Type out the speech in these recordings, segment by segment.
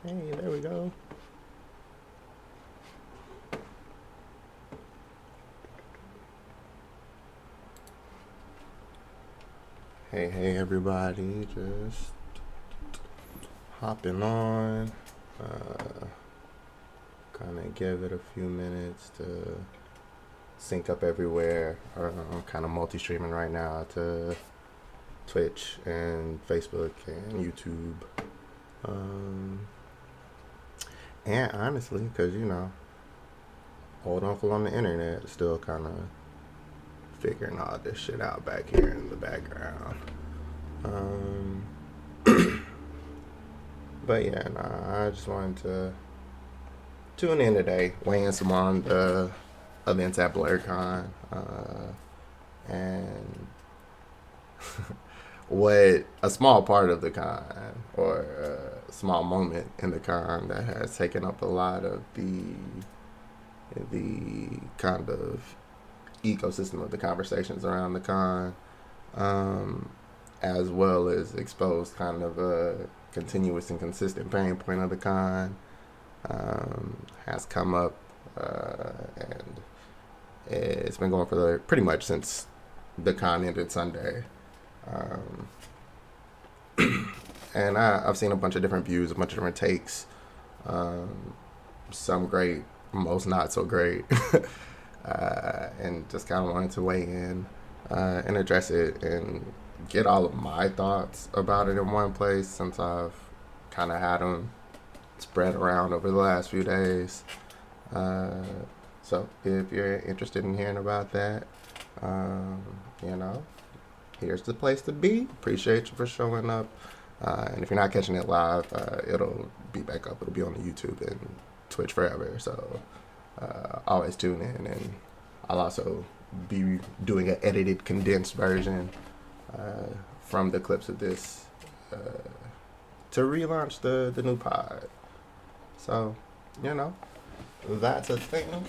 Hey, there we go. Hey, everybody. Just hopping on. Kind of give it a few minutes to sync up everywhere. I'm kind of multi-streaming right now to Twitch and Facebook and YouTube. And honestly, because, old uncle on the internet still kind of figuring all this shit out back here in the background. But yeah, I just wanted to tune in today, weigh in some on the events at Blerdcon, and what a small part of the con, or a small moment in the con that has taken up a lot of the kind of ecosystem of the conversations around the con, as well as exposed kind of a continuous and consistent pain point of the con, has come up, and it's been going for pretty much since the con ended Sunday. And I've seen a bunch of different views, a bunch of different takes, some great, most not so great, and just kind of wanted to weigh in and address it and get all of my thoughts about it in one place, since I've kind of had them spread around over the last few days. So if you're interested in hearing about that, you know, here's the place to be. Appreciate you for showing up. And if you're not catching it live, it'll be back up. It'll be on the YouTube and Twitch forever. So always tune in. And I'll also be doing an edited, condensed version from the clips of this to relaunch the new pod. So, that's a thing.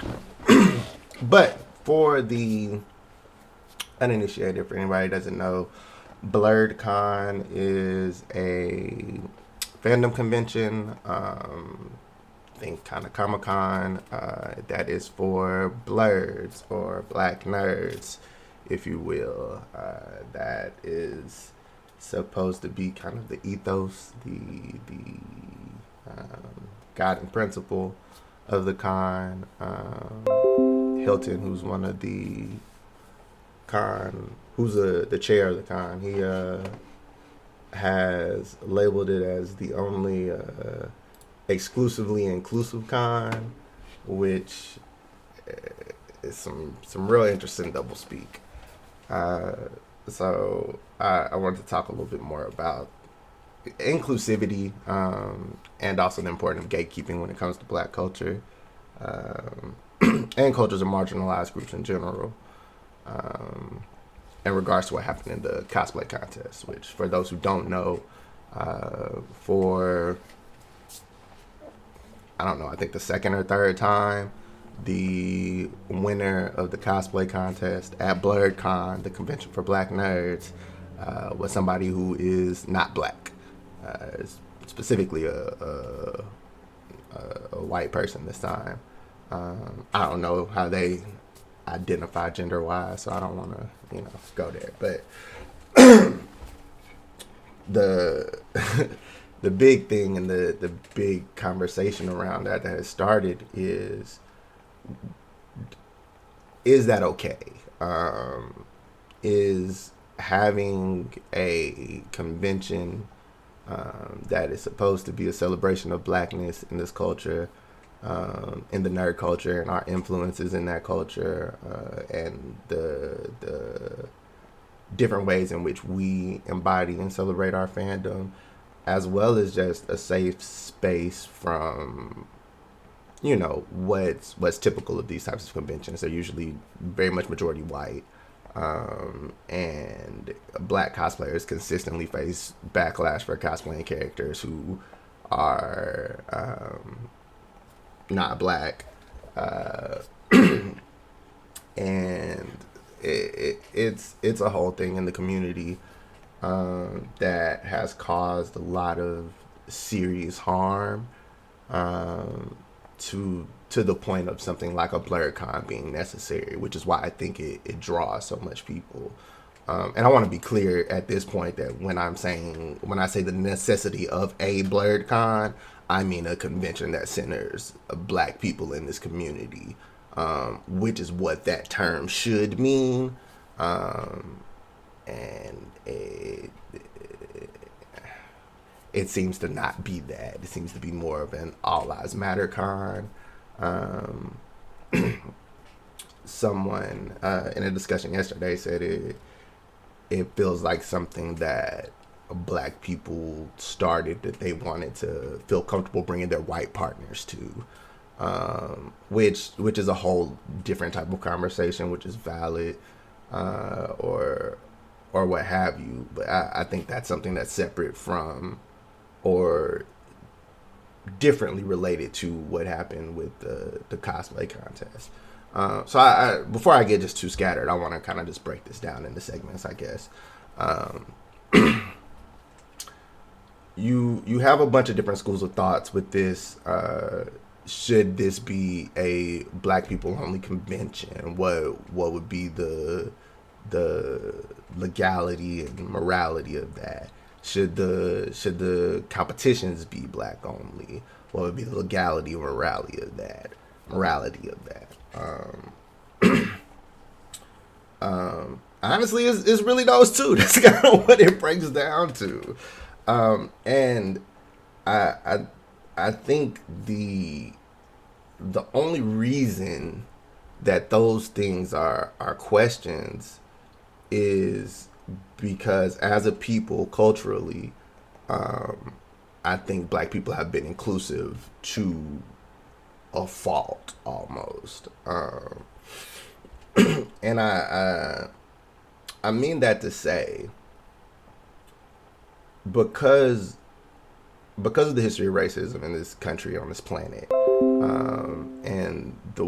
But for the uninitiated, for anybody who doesn't know, Blerdcon is a fandom convention, I think kind of Comic-Con, that is for blerds or black nerds, if you will. That is supposed to be kind of the ethos, the guiding principle of the con. Hilton, who's one of the who's the chair of the con, he has labeled it as the only exclusively inclusive con, which is some real interesting doublespeak. So I wanted to talk a little bit more about inclusivity, and also the importance of gatekeeping when it comes to black culture, and cultures of marginalized groups in general, in regards to what happened in the cosplay contest, which, for those who don't know, for, I don't know, I think the second or third time, the winner of the cosplay contest at Blerdcon, the convention for black nerds, was somebody who is not black, specifically a white person this time. I don't know how they identify gender wise, so I don't want to go there, but the the big thing and the big conversation around that has started is that okay? Is having a convention that is supposed to be a celebration of blackness in this culture, in the nerd culture, and our influences in that culture, and the different ways in which we embody and celebrate our fandom, as well as just a safe space from what's typical of these types of conventions. They're usually very much majority white, and black cosplayers consistently face backlash for cosplaying characters who are not black, and it's a whole thing in the community that has caused a lot of serious harm to the point of something like a Blerdcon being necessary, which is why I think it draws so much people. And I want to be clear at this point that when I say the necessity of a Blerdcon, I mean a convention that centers Black people in this community, which is what that term should mean. And it seems to not be that. It seems to be more of an All Lives Matter con. Someone in a discussion yesterday said it feels like something that Black people started that they wanted to feel comfortable bringing their white partners to, which is a whole different type of conversation, which is valid, or what have you. But I think that's something that's separate from or differently related to what happened with the cosplay contest. So I before I get just too scattered, I want to kind of just break this down into segments, I guess. You have a bunch of different schools of thoughts with this. Should this be a Black people only convention? What would be the legality and morality of that? Should the competitions be Black only? What would be the legality and morality of that? Honestly, it's really those two. That's kind of what it breaks down to. And I think the only reason that those things are questions is because as a people culturally, I think Black people have been inclusive to a fault almost. And I mean that to say, because of the history of racism in this country, on this planet, and the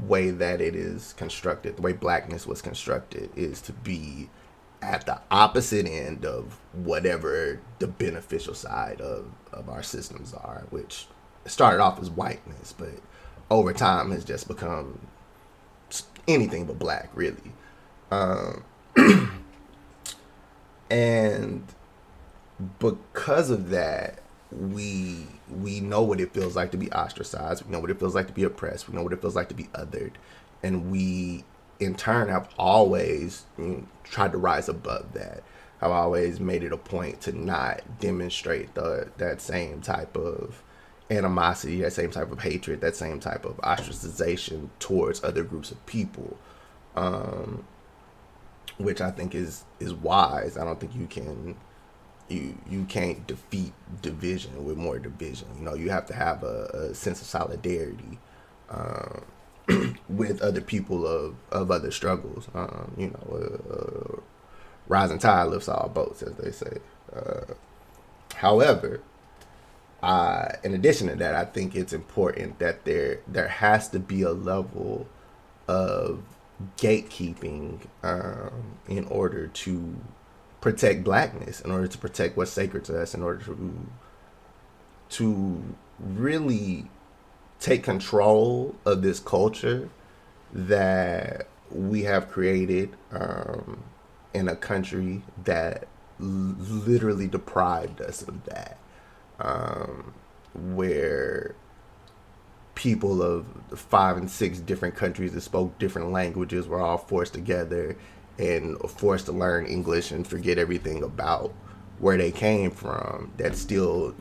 way that it is constructed, the way Blackness was constructed is to be at the opposite end of whatever the beneficial side of our systems are, which started off as whiteness, but over time has just become anything but Black, really. And because of that, we know what it feels like to be ostracized. We know what it feels like to be oppressed. We know what it feels like to be othered, and we, in turn, have always tried to rise above that. I've always made it a point to not demonstrate that same type of animosity, that same type of hatred, that same type of ostracization towards other groups of people, which I think is wise. I don't think you can't defeat division with more division. You have to have a sense of solidarity with other people of other struggles. Rising tide lifts all boats, as they say. However, in addition to that, I think it's important that there has to be a level of gatekeeping in order to protect Blackness, in order to protect what's sacred to us, in order to really take control of this culture that we have created in a country that literally deprived us of that, where people of 5 and 6 different countries that spoke different languages were all forced together and forced to learn English and forget everything about where they came from, that still,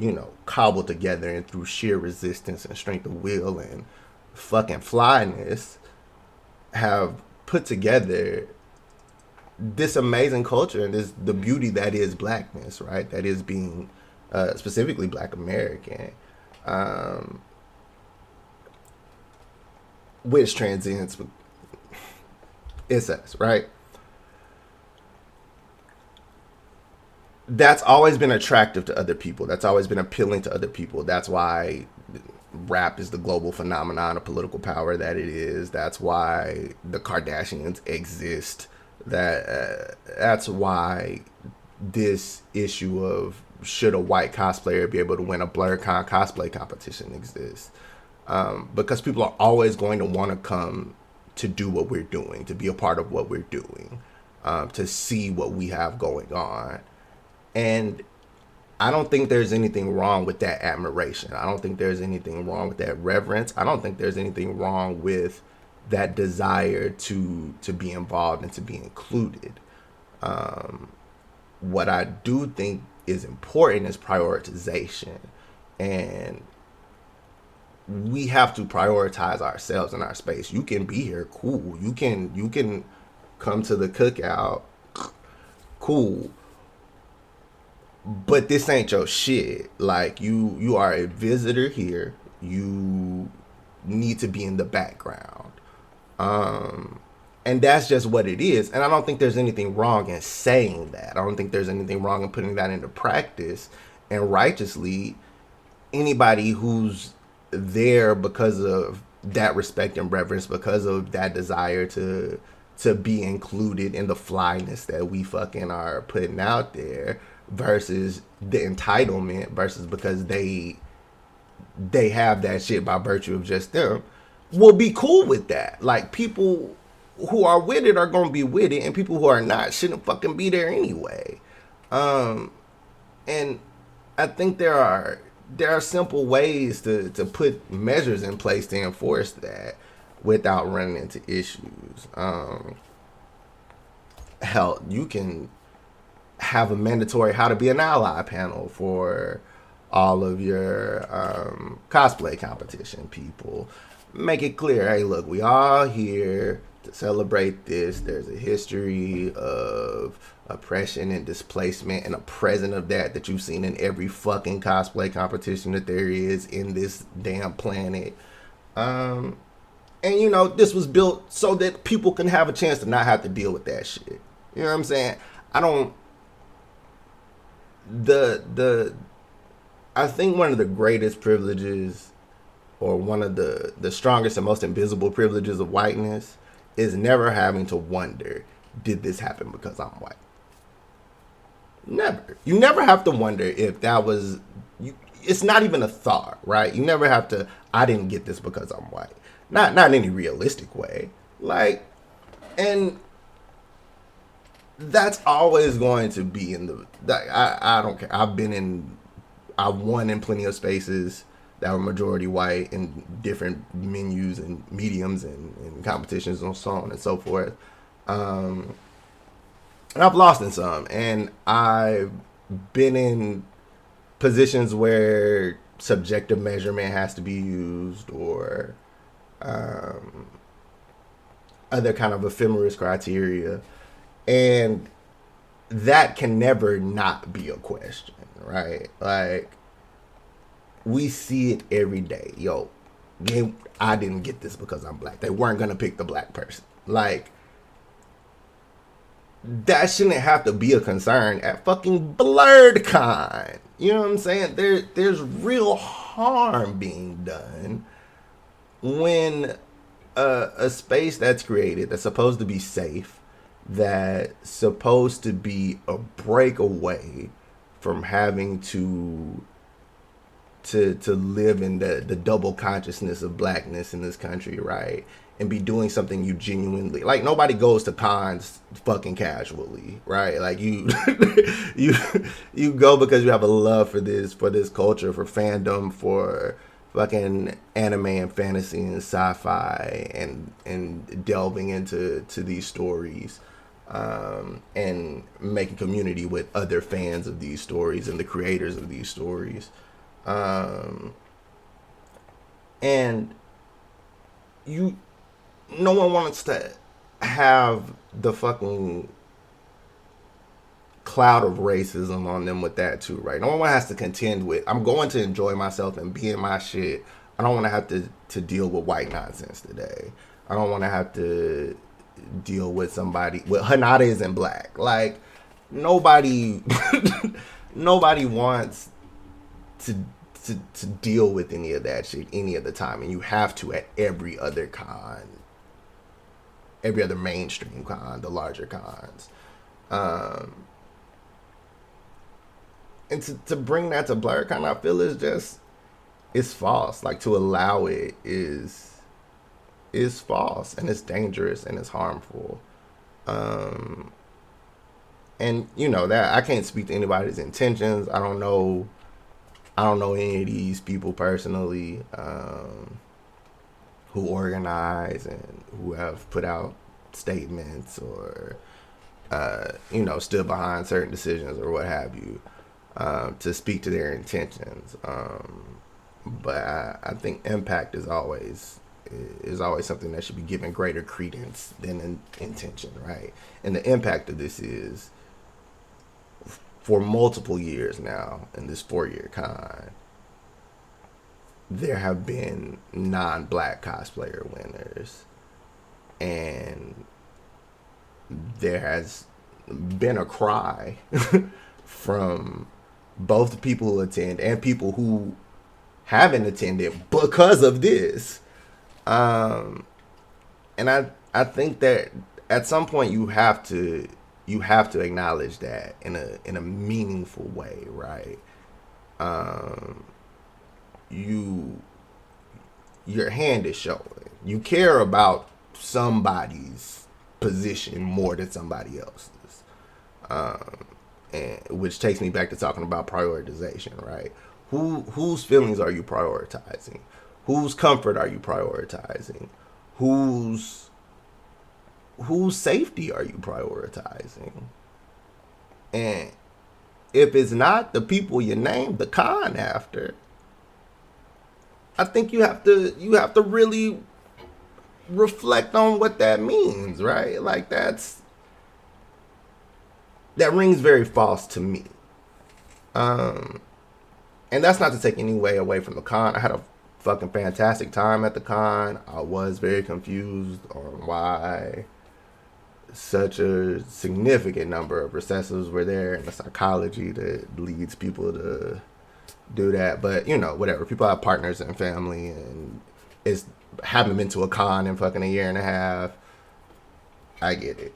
cobbled together and through sheer resistance and strength of will and fucking flyness have put together this amazing culture and the beauty that is Blackness, right? That is being specifically Black American, which transcends it's us, right? That's always been attractive to other people. That's always been appealing to other people. That's why rap is the global phenomenon of political power that it is. That's why the Kardashians exist. That's why this issue of should a white cosplayer be able to win a Blerdcon cosplay competition exist? Because people are always going to want to come to do what we're doing, to be a part of what we're doing, to see what we have going on. And I don't think there's anything wrong with that admiration. I don't think there's anything wrong with that reverence. I don't think there's anything wrong with that desire to be involved and to be included. What I do think is important is prioritization, and we have to prioritize ourselves in our space. You can be here, cool. You can come to the cookout, cool. But this ain't your shit. Like you are a visitor here. You need to be in the background. And that's just what it is. And I don't think there's anything wrong in saying that. I don't think there's anything wrong in putting that into practice. And righteously, anybody who's there because of that respect and reverence, because of that desire to be included in the flyness that we fucking are putting out there, versus the entitlement, versus because they have that shit by virtue of just them, will be cool with that. Like, people who are with it are gonna be with it, and people who are not shouldn't fucking be there anyway. And I think there are simple ways to put measures in place to enforce that without running into issues. Hell, you can have a mandatory how to be an ally panel for all of your cosplay competition people. Make it clear, hey, look, we all here to celebrate this. There's a history of oppression and displacement and a present of that you've seen in every fucking cosplay competition that there is in this damn planet. And you know, this was built so that people can have a chance to not have to deal with that shit. You know what I'm saying? I think one of the greatest privileges, or one of the strongest and most invisible privileges of whiteness, is never having to wonder, did this happen because I'm white? Never. You never have to wonder if that was, it's not even a thought, right? You never have to, I didn't get this because I'm white. Not in any realistic way. Like, and that's always going to be in the, I don't care. I've won in plenty of spaces that were majority white in different menus and mediums and competitions and so on and so forth. And I've lost in some. And I've been in positions where subjective measurement has to be used, or other kind of ephemeris criteria. And that can never not be a question, right? Like, we see it every day. Yo, I didn't get this because I'm black. They weren't going to pick the black person. Like, that shouldn't have to be a concern at fucking Blerdcon. You know what I'm saying? There's real harm being done when a space that's created, that's supposed to be safe, that's supposed to be a breakaway from having to live in the double consciousness of blackness in this country, right? And be doing something you genuinely like. Nobody goes to cons fucking casually, right? Like, you you go because you have a love for this culture, for fandom, for fucking anime and fantasy and sci-fi, and delving into these stories, and making community with other fans of these stories and the creators of these stories. And no one wants to have the fucking cloud of racism on them with that too, right? No one has to contend with, I'm going to enjoy myself and be in my shit. I don't want to have to deal with white nonsense today. I don't want to have to deal with somebody, well, Hanada isn't black. Like, nobody wants to deal with any of that shit any of the time, and you have to at every other con, every other mainstream con, the larger cons. and to bring that to Blerdcon, I feel is just it's false. Like to allow it is false and it's dangerous and it's harmful. Um, and you know that I can't speak to anybody's intentions. I don't know any of these people personally who organize and who have put out statements or you know stood behind certain decisions or what have you to speak to their intentions. But I think impact is always something that should be given greater credence than intention, right? And the impact of this is for multiple years now in this 4-year con, there have been non-black cosplayer winners, and there has been a cry from both the people who attend and people who haven't attended because of this. And I think that at some point you have to acknowledge that in a meaningful way, right? Your hand is showing. You care about somebody's position more than somebody else's. And which takes me back to talking about prioritization, right? Whose feelings are you prioritizing? Whose comfort are you prioritizing? Whose safety are you prioritizing? And if it's not the people you named the con after, I think you have to really reflect on what that means, right? Like that rings very false to me. And that's not to take any way away from the con. I had a fucking fantastic time at the con. I was very confused on why such a significant number of recessives were there and the psychology that leads people to do that. But, you know, whatever. People have partners and family, and haven't been to a con in fucking a year and a half. I get it.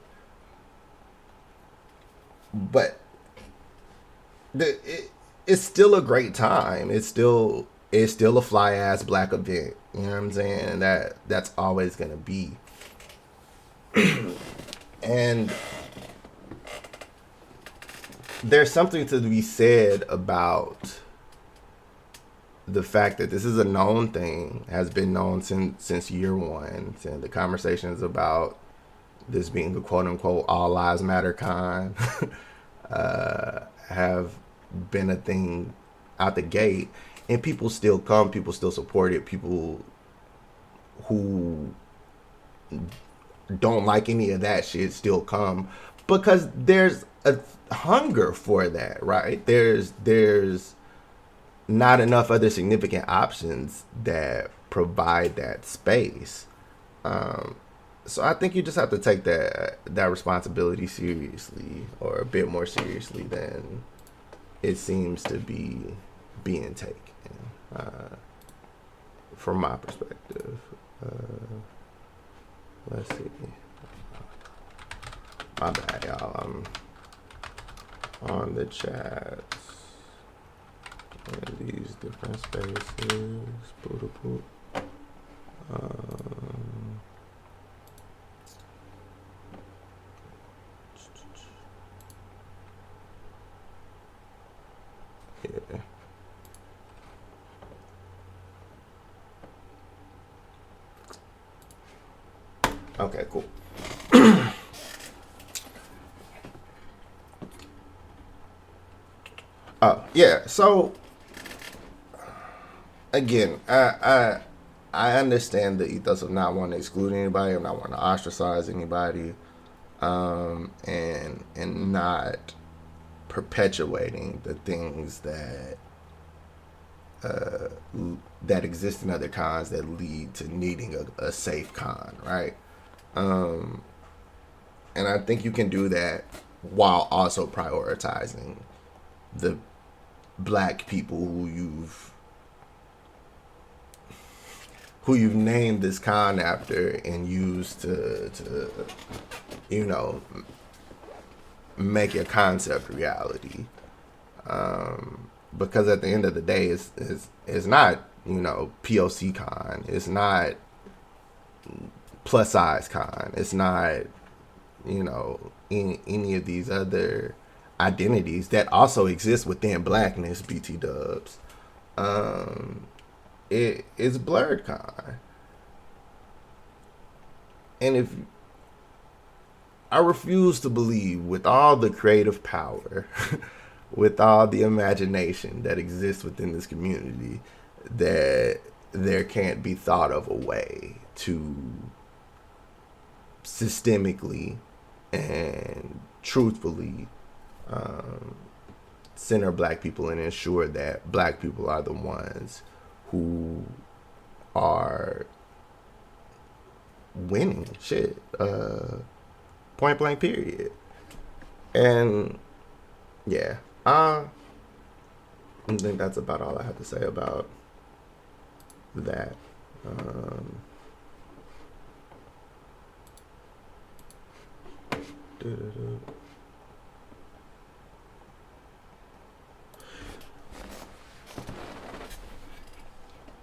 But it's still a great time. It's still a fly ass black event. You know what I'm saying? That's always gonna be. And there's something to be said about the fact that this is a known thing, has been known since year one, and the conversations about this being a quote unquote all lives matter con have been a thing out the gate, and people still come, people still support it, people who don't like any of that shit still come because there's a hunger for that, right? There's not enough other significant options that provide that space. So I think you just have to take that responsibility seriously, or a bit more seriously than it seems to be being taken, from my perspective. Let's see. My bad, y'all. I'm on the chats in these different spaces. Boot. Yeah. Okay, cool. Yeah. So again, I understand the ethos of not wanting to exclude anybody, of not wanting to ostracize anybody, and not perpetuating the things that that exist in other cons that lead to needing a safe con, right? And I think you can do that while also prioritizing the black people who you've named this con after and used to you know, make your concept reality. Because at the end of the day, it's not, POC con. It's not plus size con. It's not, any of these other identities that also exist within blackness, BT dubs. It's Blerdcon. And if I refuse to believe, with all the creative power, with all the imagination that exists within this community, that there can't be thought of a way to systemically and truthfully center black people and ensure that black people are the ones who are winning shit. Point blank period. And yeah, I think that's about all I have to say about that.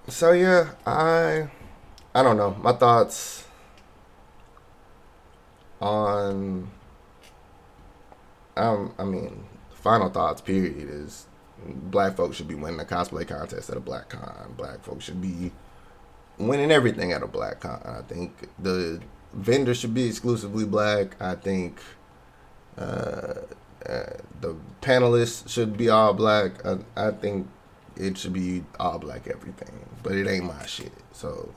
So yeah, I don't know. My thoughts on I mean, final thoughts period is black folks should be winning a cosplay contest at a black con. Black folks should be winning everything at a black con. I think the vendor should be exclusively black. I think the panelists should be all black. I think it should be all black everything, but it ain't my shit. So,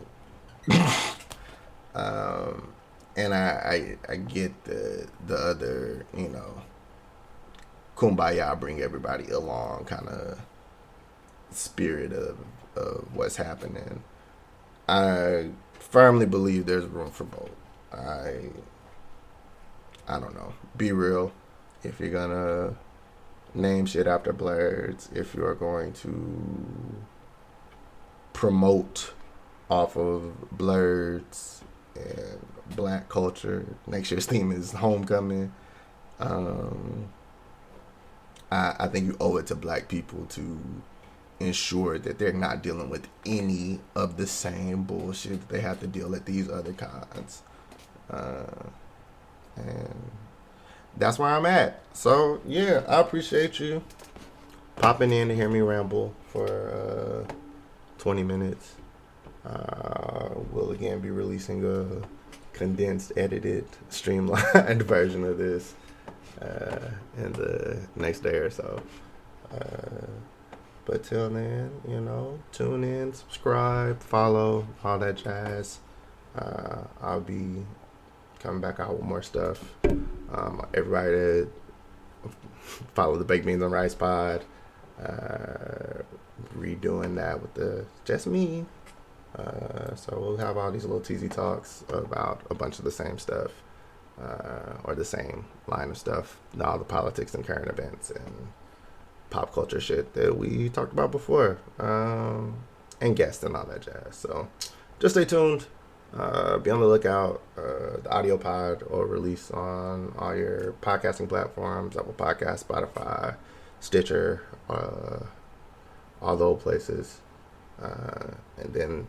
and I get the other, kumbaya, bring everybody along kind of spirit of what's happening. I firmly believe there's room for both. I don't know. Be real. If you're gonna name shit after Blerds, if you're going to promote off of Blerds and black culture, next year's theme is homecoming. I think you owe it to black people to ensure that they're not dealing with any of the same bullshit that they have to deal at these other cons. And that's where I'm at. So yeah, I appreciate you popping in to hear me ramble for 20 minutes. We'll again be releasing a condensed, edited, streamlined version of this in the next day or so. But till then, tune in, subscribe, follow, all that jazz. I'll be coming back out with more stuff. Everybody follow the Baked Beans on Rice Pod. Redoing that with the just me. So we'll have all these little teasy talks about a bunch of the same stuff, or the same line of stuff, all the politics and current events and pop culture shit that we talked about before, and guests and all that jazz. So just stay tuned. Be on the lookout. The audio pod will release on all your podcasting platforms: Apple Podcasts, Spotify, Stitcher, all those places. And then